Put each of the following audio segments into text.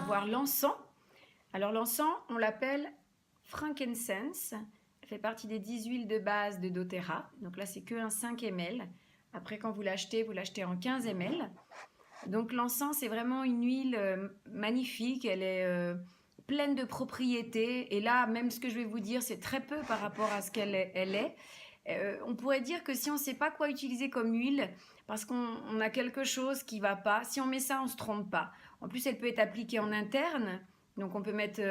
avoir l'encens. Alors l'encens, on l'appelle frankincense. Elle fait partie des 10 huiles de base de doTERRA. Donc là, c'est que un 5 ml. Après, quand vous l'achetez en 15 ml. Donc l'encens, c'est vraiment une huile magnifique. Elle est pleine de propriétés. Et là, même ce que je vais vous dire, c'est très peu par rapport à ce qu'elle est. On pourrait dire que si on ne sait pas quoi utiliser comme huile, parce qu'on a quelque chose qui ne va pas, si on met ça, on ne se trompe pas. En plus, elle peut être appliquée en interne. Donc on peut mettre,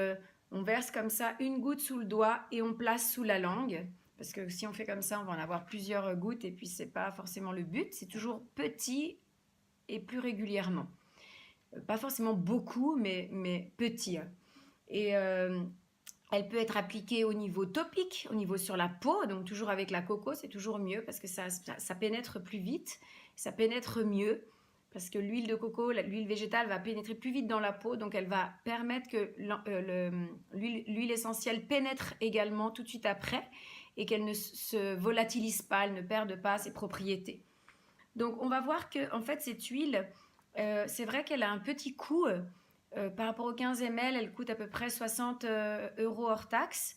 on verse comme ça une goutte sous le doigt et on place sous la langue. Parce que si on fait comme ça, on va en avoir plusieurs gouttes et puis ce n'est pas forcément le but. C'est toujours petit et plus régulièrement. Pas forcément beaucoup, mais petit. Et elle peut être appliquée au niveau topique, au niveau sur la peau, donc toujours avec la coco, c'est toujours mieux parce que ça pénètre plus vite, ça pénètre mieux parce que l'huile de coco, l'huile végétale va pénétrer plus vite dans la peau, donc elle va permettre que l'huile essentielle pénètre également tout de suite après et qu'elle ne se volatilise pas, elle ne perde pas ses propriétés. Donc on va voir que en fait cette huile, c'est vrai qu'elle a un petit coût. Par rapport aux 15 ml, elle coûte à peu près 60 € hors taxe,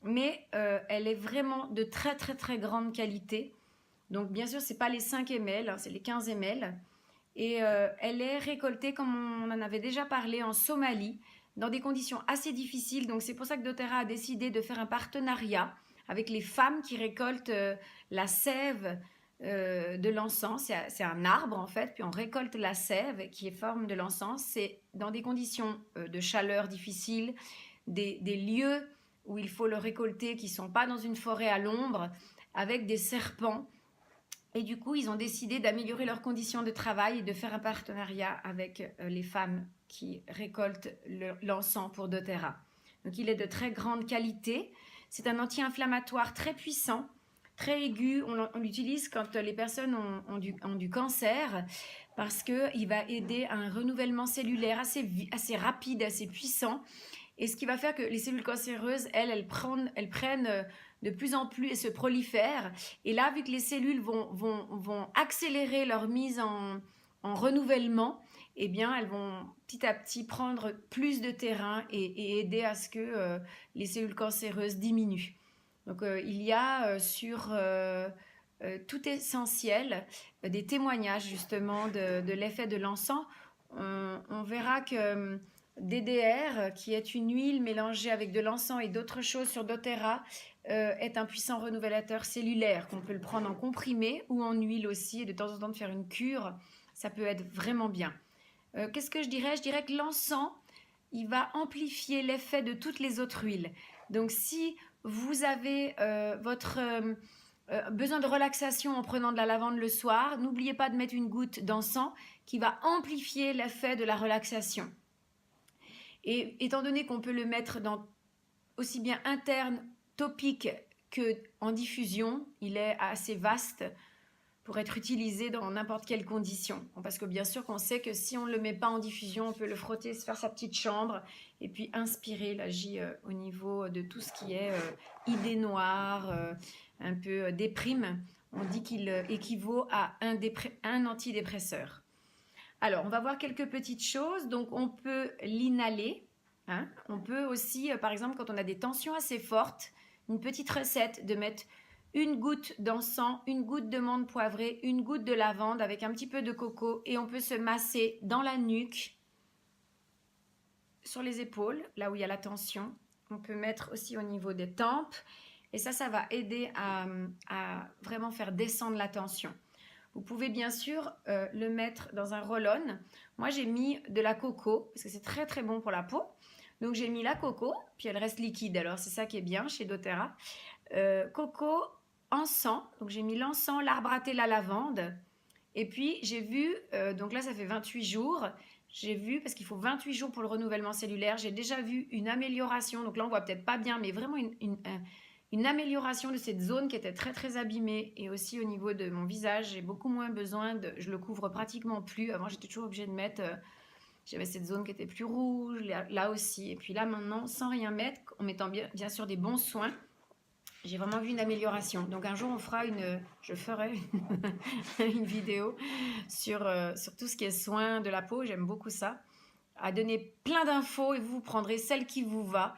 mais elle est vraiment de très très très grande qualité. Donc bien sûr, ce n'est pas les 5 ml, hein, c'est les 15 ml. Et elle est récoltée, comme on en avait déjà parlé, en Somalie, dans des conditions assez difficiles. Donc c'est pour ça que doTERRA a décidé de faire un partenariat avec les femmes qui récoltent la sève de l'encens. C'est un arbre en fait, puis on récolte la sève qui est forme de l'encens. C'est dans des conditions de chaleur difficiles, des lieux où il faut le récolter qui ne sont pas dans une forêt à l'ombre, avec des serpents. Et du coup, ils ont décidé d'améliorer leurs conditions de travail et de faire un partenariat avec les femmes qui récoltent l'encens pour doTERRA. Donc il est de très grande qualité. C'est un anti-inflammatoire très puissant, très aigu. On l'utilise quand les personnes ont du cancer parce qu'il va aider à un renouvellement cellulaire assez rapide, assez puissant. Et ce qui va faire que les cellules cancéreuses, elles prennent de plus en plus et se prolifèrent. Et là, vu que les cellules vont accélérer leur mise en renouvellement, eh bien, elles vont petit à petit prendre plus de terrain et aider à ce que les cellules cancéreuses diminuent. Donc, il y a sur tout essentiel des témoignages justement de l'effet de l'encens. On verra que DDR, qui est une huile mélangée avec de l'encens et d'autres choses sur doTERRA, est un puissant renouvelateur cellulaire qu'on peut le prendre en comprimé ou en huile aussi, et de temps en temps de faire une cure, ça peut être vraiment bien. Qu'est-ce que je dirais? Je dirais que l'encens, il va amplifier l'effet de toutes les autres huiles. Donc si vous avez besoin de relaxation en prenant de la lavande le soir, n'oubliez pas de mettre une goutte d'encens qui va amplifier l'effet de la relaxation. Et étant donné qu'on peut le mettre dans aussi bien interne, topique qu'en diffusion, il est assez vaste pour être utilisé dans n'importe quelle condition. Parce que bien sûr qu'on sait que si on ne le met pas en diffusion, on peut le frotter, se faire sa petite chambre et puis inspirer. Il agit au niveau de tout ce qui est idée noire, un peu déprime. On dit qu'il équivaut à un antidépresseur. Alors, on va voir quelques petites choses. Donc, on peut l'inhaler. Hein. On peut aussi, par exemple, quand on a des tensions assez fortes, une petite recette de mettre une goutte d'encens, une goutte de menthe poivrée, une goutte de lavande avec un petit peu de coco et on peut se masser dans la nuque, sur les épaules, là où il y a la tension. On peut mettre aussi au niveau des tempes et ça va aider à vraiment faire descendre la tension. Vous pouvez bien sûr le mettre dans un roll-on. Moi, j'ai mis de la coco parce que c'est très très bon pour la peau. Donc, j'ai mis la coco, puis elle reste liquide. Alors, c'est ça qui est bien chez doTERRA. Coco, encens. Donc, j'ai mis l'encens, l'arbre à thé, la lavande. Et puis, j'ai vu, donc là, ça fait 28 jours. J'ai vu, parce qu'il faut 28 jours pour le renouvellement cellulaire, j'ai déjà vu une amélioration. Donc là, on voit peut-être pas bien, mais vraiment une amélioration de cette zone qui était très très abîmée et aussi au niveau de mon visage, j'ai beaucoup moins besoin je le couvre pratiquement plus. Avant, j'étais toujours obligée de mettre, j'avais cette zone qui était plus rouge, là aussi. Et puis là, maintenant, sans rien mettre, en mettant bien sûr des bons soins, j'ai vraiment vu une amélioration. Donc un jour, je ferai une vidéo sur tout ce qui est soin de la peau. J'aime beaucoup ça. à donner plein d'infos et vous prendrez celle qui vous va.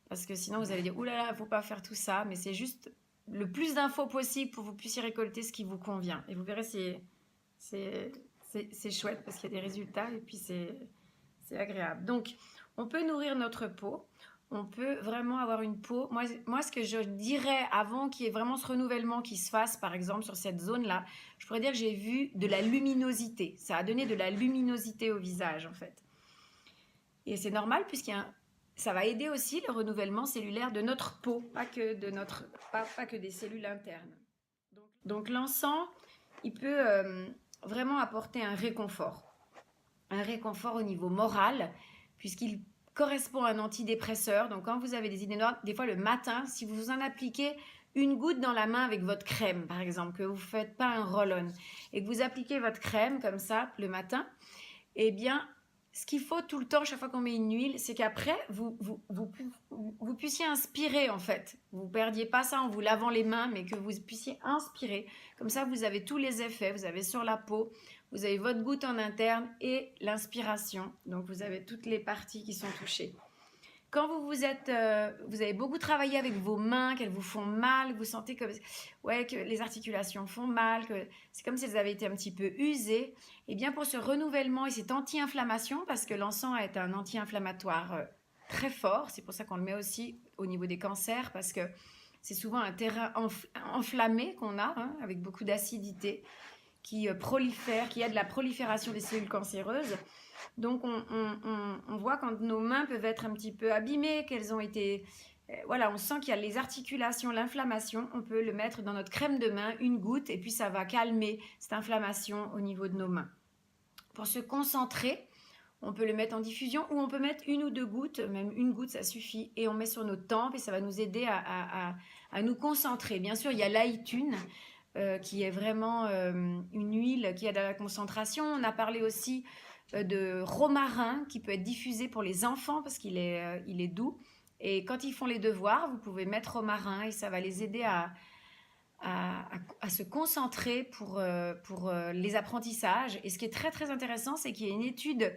Parce que sinon, vous allez dire, oulala, il ne faut pas faire tout ça. Mais c'est juste le plus d'infos possible pour que vous puissiez récolter ce qui vous convient. Et vous verrez, c'est chouette parce qu'il y a des résultats et puis c'est agréable. Donc, on peut nourrir notre peau. On peut vraiment avoir une peau. Moi, ce que je dirais avant qu'il y ait vraiment ce renouvellement qui se fasse, par exemple, sur cette zone-là, je pourrais dire que j'ai vu de la luminosité. Ça a donné de la luminosité au visage, en fait. Et c'est normal ça va aider aussi le renouvellement cellulaire de notre peau, pas que des cellules internes. Donc l'encens, il peut vraiment apporter un réconfort au niveau moral, puisqu'il correspond à un antidépresseur. Donc quand vous avez des idées noires, des fois le matin, si vous en appliquez une goutte dans la main avec votre crème, par exemple, que vous ne faites pas un roll-on, et que vous appliquez votre crème comme ça le matin, eh bien, ce qu'il faut tout le temps, chaque fois qu'on met une huile, c'est qu'après, vous puissiez inspirer, en fait. Vous ne perdiez pas ça en vous lavant les mains, mais que vous puissiez inspirer. Comme ça, vous avez tous les effets. Vous avez sur la peau, vous avez votre goutte en interne et l'inspiration. Donc, vous avez toutes les parties qui sont touchées. Quand vous avez beaucoup travaillé avec vos mains, qu'elles vous font mal, vous sentez que les articulations font mal, que c'est comme si elles avaient été un petit peu usées, et bien pour ce renouvellement et cette anti-inflammation, parce que l'encens est un anti-inflammatoire très fort, c'est pour ça qu'on le met aussi au niveau des cancers, parce que c'est souvent un terrain enflammé qu'on a, hein, avec beaucoup d'acidité, qui prolifère, qui a de la prolifération des cellules cancéreuses. Donc on voit quand nos mains peuvent être un petit peu abîmées, qu'elles ont été... voilà, on sent qu'il y a les articulations, l'inflammation. On peut le mettre dans notre crème de main, une goutte, et puis ça va calmer cette inflammation au niveau de nos mains. Pour se concentrer, on peut le mettre en diffusion ou on peut mettre une ou deux gouttes, même une goutte ça suffit, et on met sur nos tempes et ça va nous aider à nous concentrer. Bien sûr, il y a l'aïtune qui est vraiment une huile qui a de la concentration. On a parlé aussi de romarin qui peut être diffusé pour les enfants parce qu'il est doux. Et quand ils font les devoirs, vous pouvez mettre romarin et ça va les aider à se concentrer pour les apprentissages. Et ce qui est très très intéressant, c'est qu'il y a une étude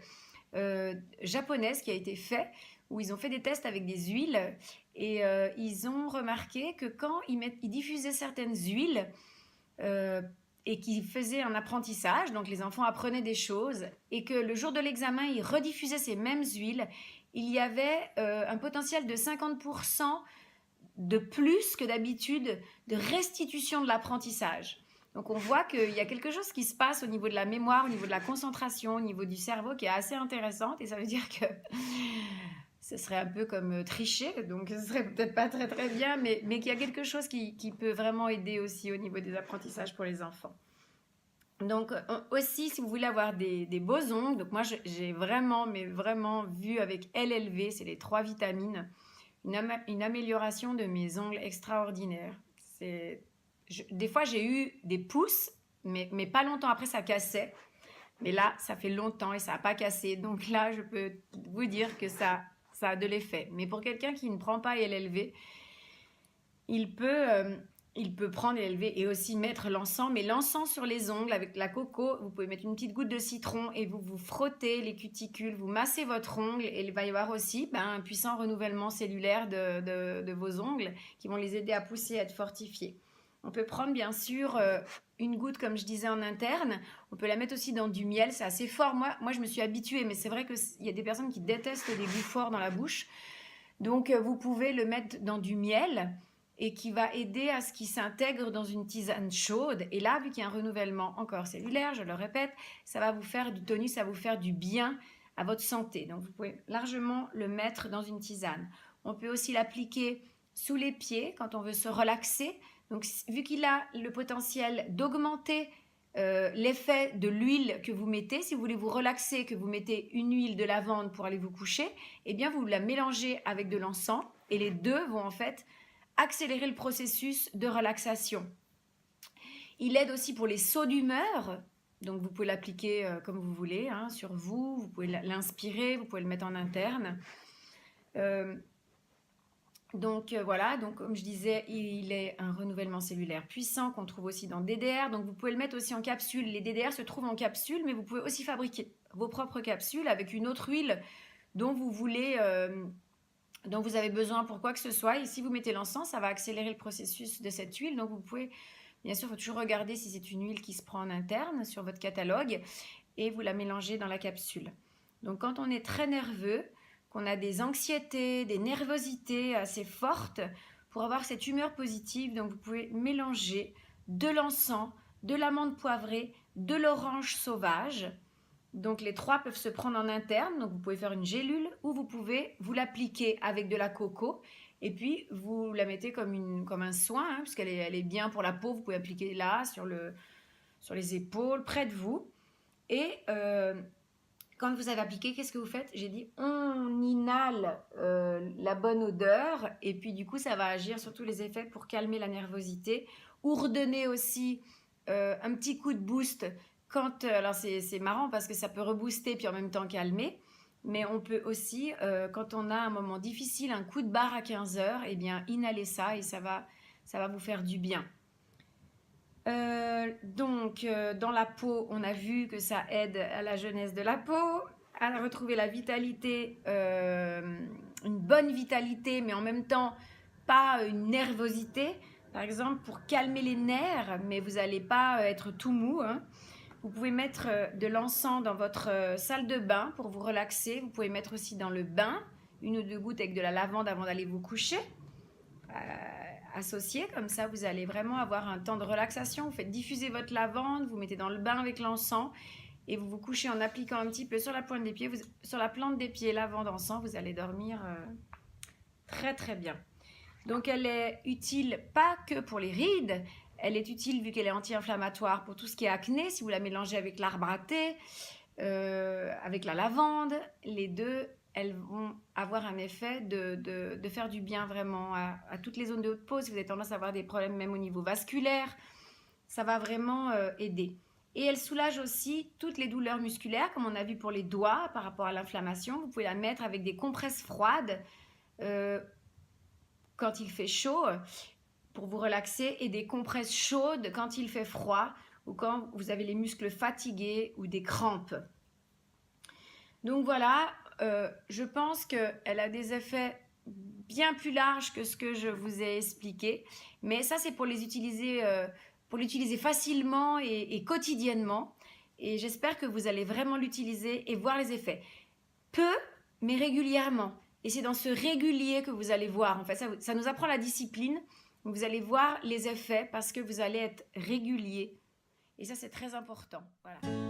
japonaise qui a été faite où ils ont fait des tests avec des huiles et ils ont remarqué que quand ils diffusaient certaines huiles et qui faisaient un apprentissage, donc les enfants apprenaient des choses, et que le jour de l'examen, ils rediffusaient ces mêmes huiles, il y avait un potentiel de 50% de plus que d'habitude de restitution de l'apprentissage. Donc on voit qu'il y a quelque chose qui se passe au niveau de la mémoire, au niveau de la concentration, au niveau du cerveau qui est assez intéressante, et ça veut dire que ce serait un peu comme tricher, donc ce serait peut-être pas très très bien, mais qu'il y a quelque chose qui peut vraiment aider aussi au niveau des apprentissages pour les enfants. Donc aussi, si vous voulez avoir des beaux ongles, donc moi j'ai vraiment, mais vraiment vu avec LLV, c'est les 3 vitamines, une amélioration de mes ongles extraordinaire. Des fois j'ai eu des pousses, mais pas longtemps après ça cassait. Mais là, ça fait longtemps et ça n'a pas cassé. Donc là, je peux vous dire que ça a de l'effet. Mais pour quelqu'un qui ne prend pas LLV, il peut prendre LLV et aussi mettre l'encens. Mais l'encens sur les ongles avec la coco, vous pouvez mettre une petite goutte de citron et vous frottez les cuticules, vous massez votre ongle et il va y avoir aussi un puissant renouvellement cellulaire de vos ongles qui vont les aider à pousser, à être fortifiés. On peut prendre bien sûr une goutte, comme je disais, en interne. On peut la mettre aussi dans du miel, c'est assez fort. Moi je me suis habituée, mais c'est vrai qu'il y a des personnes qui détestent des goûts forts dans la bouche. Donc vous pouvez le mettre dans du miel et qui va aider à ce qu'il s'intègre dans une tisane chaude. Et là, vu qu'il y a un renouvellement encore cellulaire, je le répète, ça va vous faire du tonus, ça va vous faire du bien à votre santé. Donc vous pouvez largement le mettre dans une tisane. On peut aussi l'appliquer sous les pieds quand on veut se relaxer. Donc, vu qu'il a le potentiel d'augmenter l'effet de l'huile que vous mettez, si vous voulez vous relaxer, que vous mettez une huile de lavande pour aller vous coucher, eh bien, vous la mélangez avec de l'encens et les deux vont en fait accélérer le processus de relaxation. Il aide aussi pour les sauts d'humeur. Donc, vous pouvez l'appliquer comme vous voulez, hein, sur vous. Vous pouvez l'inspirer, vous pouvez le mettre en interne. Donc voilà, donc comme je disais, il est un renouvellement cellulaire puissant qu'on trouve aussi dans DDR. Donc vous pouvez le mettre aussi en capsule. Les DDR se trouvent en capsule, mais vous pouvez aussi fabriquer vos propres capsules avec une autre huile dont vous avez besoin pour quoi que ce soit. Et si vous mettez l'encens, ça va accélérer le processus de cette huile. Donc vous pouvez, bien sûr, il faut toujours regarder si c'est une huile qui se prend en interne sur votre catalogue et vous la mélangez dans la capsule. Donc quand on est très nerveux, qu'on a des anxiétés, des nervosités assez fortes, pour avoir cette humeur positive, donc vous pouvez mélanger de l'encens, de l'amande poivrée, de l'orange sauvage. Donc les trois peuvent se prendre en interne, donc vous pouvez faire une gélule ou vous pouvez vous l'appliquer avec de la coco et puis vous la mettez comme un soin, hein, puisqu'elle est bien pour la peau, vous pouvez appliquer là, sur les épaules, près de vous. Et quand vous avez appliqué, qu'est-ce que vous faites? J'ai dit, on inhale la bonne odeur et puis du coup, ça va agir sur tous les effets pour calmer la nervosité ou redonner aussi un petit coup de boost. Alors c'est marrant parce que ça peut rebooster puis en même temps calmer, mais on peut aussi, quand on a un moment difficile, un coup de barre à 15 heures, eh bien inhaler ça et ça va vous faire du bien. Dans la peau, on a vu que ça aide à la jeunesse de la peau, à retrouver la vitalité, une bonne vitalité, mais en même temps pas une nervosité. Par exemple, pour calmer les nerfs, mais vous n'allez pas être tout mou, hein. Vous pouvez mettre de l'encens dans votre salle de bain pour vous relaxer. Vous pouvez mettre aussi dans le bain 1 ou 2 gouttes avec de la lavande avant d'aller vous coucher. Associé, comme ça vous allez vraiment avoir un temps de relaxation. Vous faites diffuser votre lavande, vous mettez dans le bain avec l'encens et vous vous couchez en appliquant un petit peu sur la pointe des pieds, sur la plante des pieds, lavande, encens, vous allez dormir très très bien. Donc elle est utile pas que pour les rides, elle est utile vu qu'elle est anti-inflammatoire pour tout ce qui est acné, si vous la mélangez avec l'arbre à thé, avec la lavande, les deux, elles vont avoir un effet de faire du bien vraiment à toutes les zones de haute peau. Si vous avez tendance à avoir des problèmes même au niveau vasculaire, ça va vraiment aider. Et elle soulage aussi toutes les douleurs musculaires, comme on a vu pour les doigts par rapport à l'inflammation. Vous pouvez la mettre avec des compresses froides quand il fait chaud pour vous relaxer et des compresses chaudes quand il fait froid ou quand vous avez les muscles fatigués ou des crampes. Donc voilà, je pense qu'elle a des effets bien plus larges que ce que je vous ai expliqué, mais ça c'est pour l'utiliser facilement et quotidiennement, et j'espère que vous allez vraiment l'utiliser et voir les effets. Peu, mais régulièrement, et c'est dans ce régulier que vous allez voir, en fait, ça nous apprend la discipline, vous allez voir les effets parce que vous allez être régulier, et ça c'est très important, voilà.